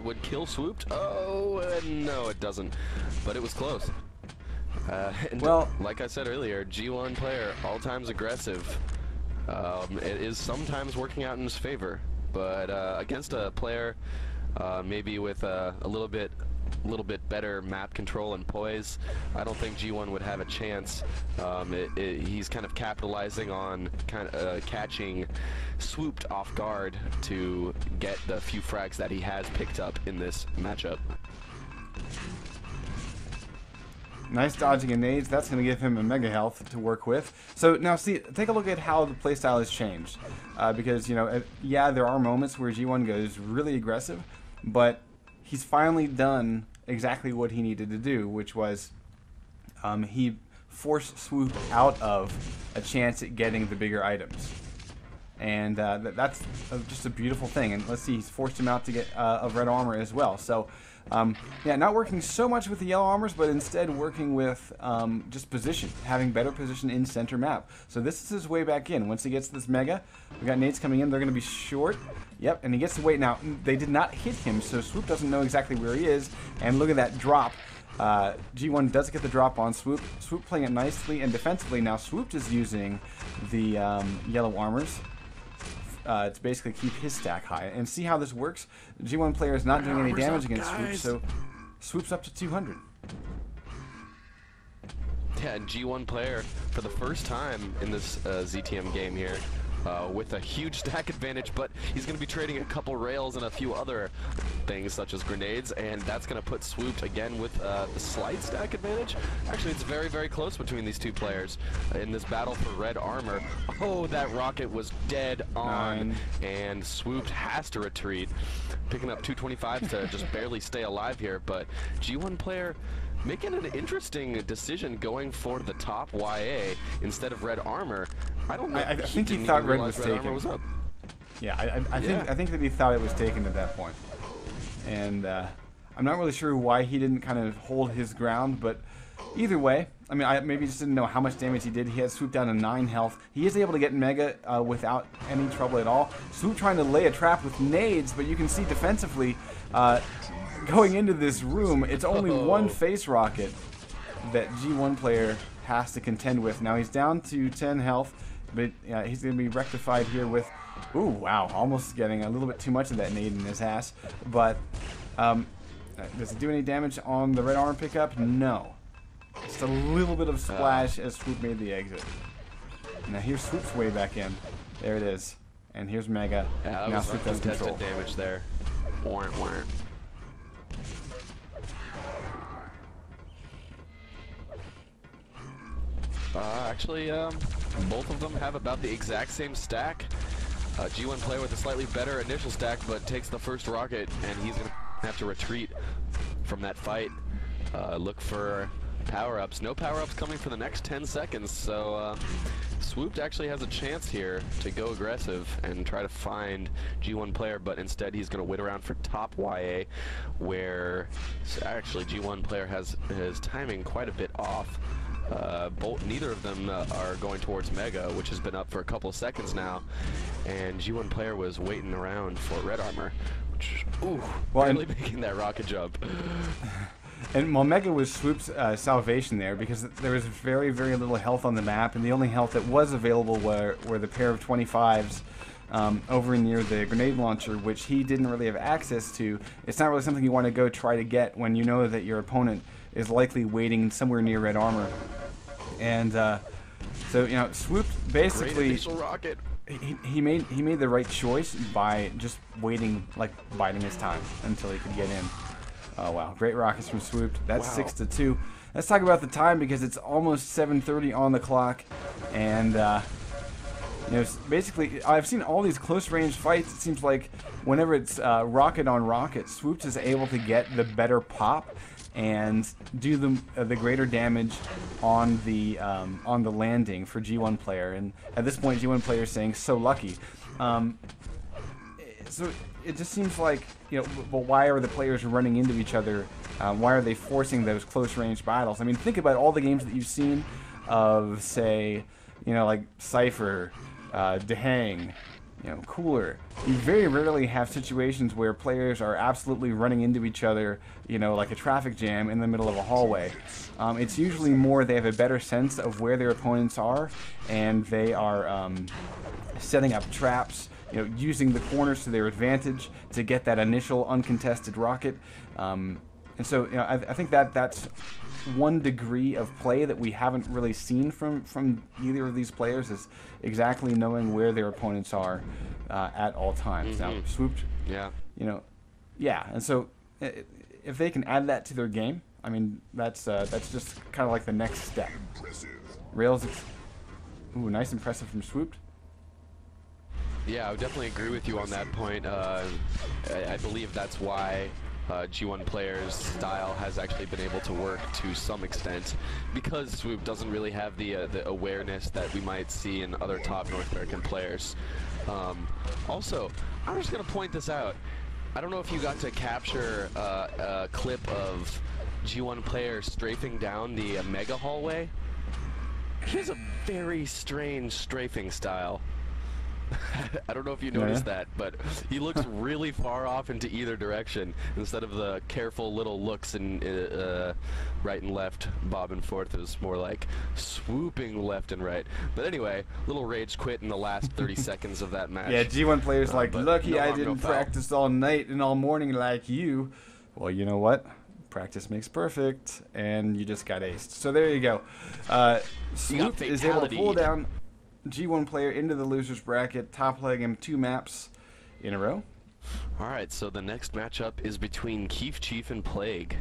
would kill Swooped. Oh, no, it doesn't. But it was close. And well, like I said earlier, G1 player, all times aggressive. It is sometimes working out in his favor, but against a player maybe with a little bit better map control and poise, I don't think G1 would have a chance. He's kind of capitalizing on catching Swooped off guard to get the few frags that he has picked up in this matchup. Nice dodging and nades. That's going to give him a mega health to work with. So now, see, take a look at how the playstyle has changed. Because, you know, yeah, there are moments where G1 goes really aggressive, but he's finally done exactly what he needed to do, which was he forced Swoop out of a chance at getting the bigger items. And that's just a beautiful thing. And let's see, he's forced him out to get of red armor as well. So, yeah, not working so much with the yellow armors, but instead working with just position, having better position in center map. So this is his way back in. Once he gets this mega, we got nades coming in. They're going to be short. Yep, and he gets to wait. Now, they did not hit him, so Swoop doesn't know exactly where he is. And look at that drop. G1 does get the drop on Swoop. Swoop playing it nicely and defensively. Now, Swoop is using the yellow armors to basically keep his stack high. And see how this works? The G1 player is not doing any damage against Swoop, so Swoop's up to 200. Yeah, and G1 player, for the first time in this ZTM game here, with a huge stack advantage, but he's going to be trading a couple rails and a few other things such as grenades, and that's going to put Swooped again with the slight stack advantage. Actually, it's very, very close between these two players in this battle for red armor. Oh, that rocket was dead on, and Swooped has to retreat, picking up 225 to just barely stay alive here, but G1 player making an interesting decision going for the top YA instead of red armor. I don't know. I think he thought red was taken. Was up. Yeah, I think that he thought it was taken at that point. And I'm not really sure why he didn't kind of hold his ground, but either way, I mean, maybe he just didn't know how much damage he did. He had Swoop down to 9 health. He is able to get mega without any trouble at all. Swoop trying to lay a trap with nades, but you can see defensively, going into this room, it's only one face rocket that G1 player has to contend with. Now he's down to 10 health, but he's going to be rectified here with, ooh, wow, almost getting a little bit too much of that nade in his ass. But does it do any damage on the red armor pickup? No. Just a little bit of splash as Swoop made the exit. Now here's Swoop's way back in. There it is. And here's Mega. Yeah, now Swoop does control. Damage there. Warrant. Actually, both of them have about the exact same stack. G1 player with a slightly better initial stack, but takes the first rocket, and he's going to have to retreat from that fight. Look for power-ups. No power-ups coming for the next 10 seconds, so Swooped actually has a chance here to go aggressive and try to find G1 player, but instead he's going to wait around for top YA, where actually G1 player has his timing quite a bit off. Neither of them are going towards Mega, which has been up for a couple of seconds now, and G1 player was waiting around for red armor, which, ooh, barely making that rocket jump. And well, Mega was Swoop's salvation there, because there was very, very little health on the map, and the only health that was available were the pair of 25s over near the grenade launcher, which he didn't really have access to. It's not really something you want to go try to get when you know that your opponent is likely waiting somewhere near red armor. And so, you know, Swoop basically rocket. He made the right choice by just waiting, like biding his time until he could get in. Oh wow, great rockets from Swoop. That's 6-2. Let's talk about the time, because it's almost 7:30 on the clock, and you know, basically, I've seen all these close-range fights. It seems like whenever it's rocket on rocket, Swoop is able to get the better pop and do the greater damage on the landing for G1 player. And at this point, G1 player is saying, "So lucky." So it just seems like, you know, well, why are the players running into each other? Why are they forcing those close-range battles? I mean, think about all the games that you've seen of, say, you know, like Cypher, Dehang, cooler. You very rarely have situations where players are absolutely running into each other, like a traffic jam in the middle of a hallway. It's usually more they have a better sense of where their opponents are, and they are setting up traps, using the corners to their advantage to get that initial uncontested rocket. And so, I think that's one degree of play that we haven't really seen from either of these players, is exactly knowing where their opponents are at all times. Now, Swooped, Yeah. Yeah, and so if they can add that to their game, I mean, that's just kind of like the next step. Rails, ooh, nice impressive from Swooped. Yeah, I would definitely agree with you on that point. I believe that's why G1 players' style has actually been able to work to some extent, because Swoop doesn't really have the awareness that we might see in other top North American players. Also, I'm just going to point this out. I don't know if you got to capture a clip of G1 players strafing down the Mega hallway. He has a very strange strafing style. I don't know if you noticed that, but he looks really far off into either direction instead of the careful little looks in right and left, bob and forth. It was more like swooping left and right. But anyway, little rage quit in the last 30 seconds of that match. Yeah, G1 players like, lucky no I harm, didn't no foul. practice all night and all morning like you. Well, you know what? Practice makes perfect, and you just got aced. So there you go. Swoop is able to pull down G1 player into the loser's bracket, top leg him 2 maps in a row. Alright, so the next matchup is between Keef Chief and Plague.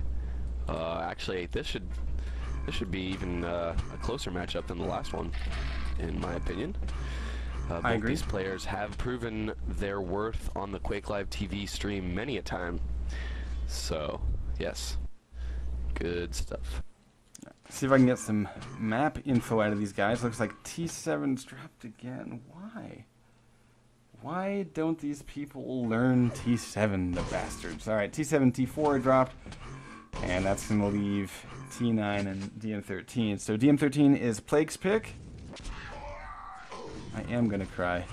Actually, this should be even a closer matchup than the last one, in my opinion. I Both agree. these players have proven their worth on the Quake Live TV stream many a time. So, yes, good stuff. See if I can get some map info out of these guys. Looks like T7's dropped again. Why? Why don't these people learn T7, the bastards? Alright, T7, T4 dropped. And that's going to leave T9 and DM13. So DM13 is Plague's pick. I am going to cry.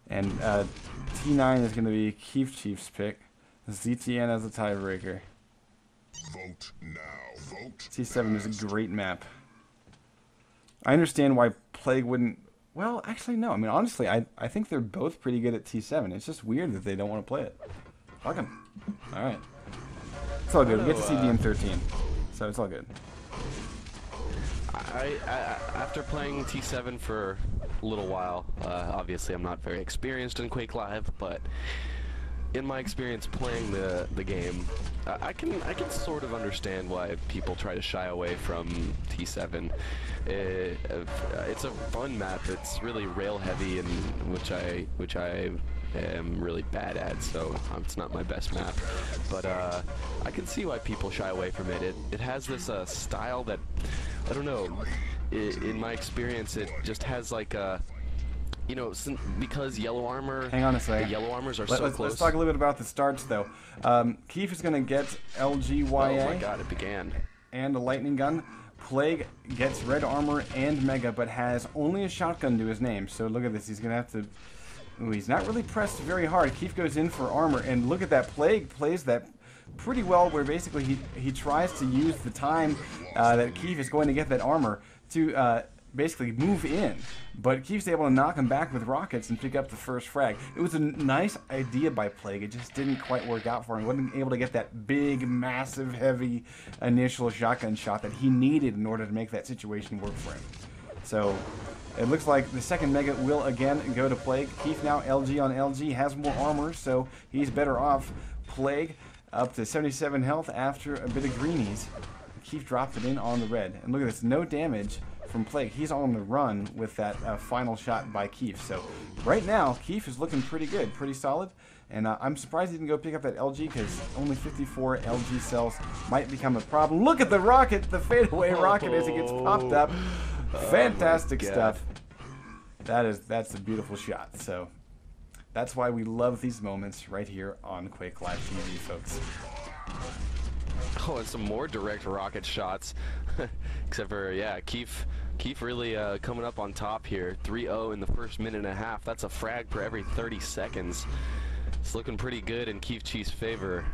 And T9 is going to be Keef Chief's pick. ZTN as a tiebreaker. Vote now. Vote. T7 is a great map. I understand why Plague wouldn't... Well, actually, no. I mean, honestly, I think they're both pretty good at T7. It's just weird that they don't want to play it. Fuck them. Alright. It's all good. We get to see DM13. So it's all good. I after playing T7 for a little while, obviously I'm not very experienced in Quake Live, but in my experience playing the game, I can sort of understand why people try to shy away from T7. It's a fun map. It's really rail heavy, and which I am really bad at, so it's not my best map. But I can see why people shy away from it. It has this style that, I don't know, in my experience it just has like a, because yellow armor. Hang on a second. The yellow armors are so close. Let's talk a little bit about the starts, though. Keef is going to get LGYA. Oh my god, it began. And a lightning gun. Plague gets red armor and mega, but has only a shotgun to his name. So look at this. He's going to have to... Ooh, he's not really pressed very hard. Keef goes in for armor, and look at that. Plague plays that pretty well, where basically he tries to use the time that Keef is going to get that armor to basically move in. But Keef's able to knock him back with rockets and pick up the first frag. It was a nice idea by Plague. It just didn't quite work out for him. He wasn't able to get that big, massive, heavy initial shotgun shot that he needed in order to make that situation work for him. So it looks like the second mega will again go to Plague. Keef now LG on LG, has more armor, so he's better off. Plague up to 77 health after a bit of greenies. Keef dropped it in on the red. And look at this, no damage from Plague. He's on the run with that final shot by Keef. So right now, Keef is looking pretty good, pretty solid. And I'm surprised he didn't go pick up that LG, because only 54 LG cells might become a problem. Look at the rocket, the fadeaway rocket as it gets popped up. Fantastic stuff. That's a beautiful shot. So that's why we love these moments right here on Quake Live TV, folks. Oh, and some more direct rocket shots. Except for, yeah, Keef Keith really coming up on top here. 3-0 in the first minute and a half. That's a frag per every 30 seconds. It's looking pretty good in Keith Chief's favor.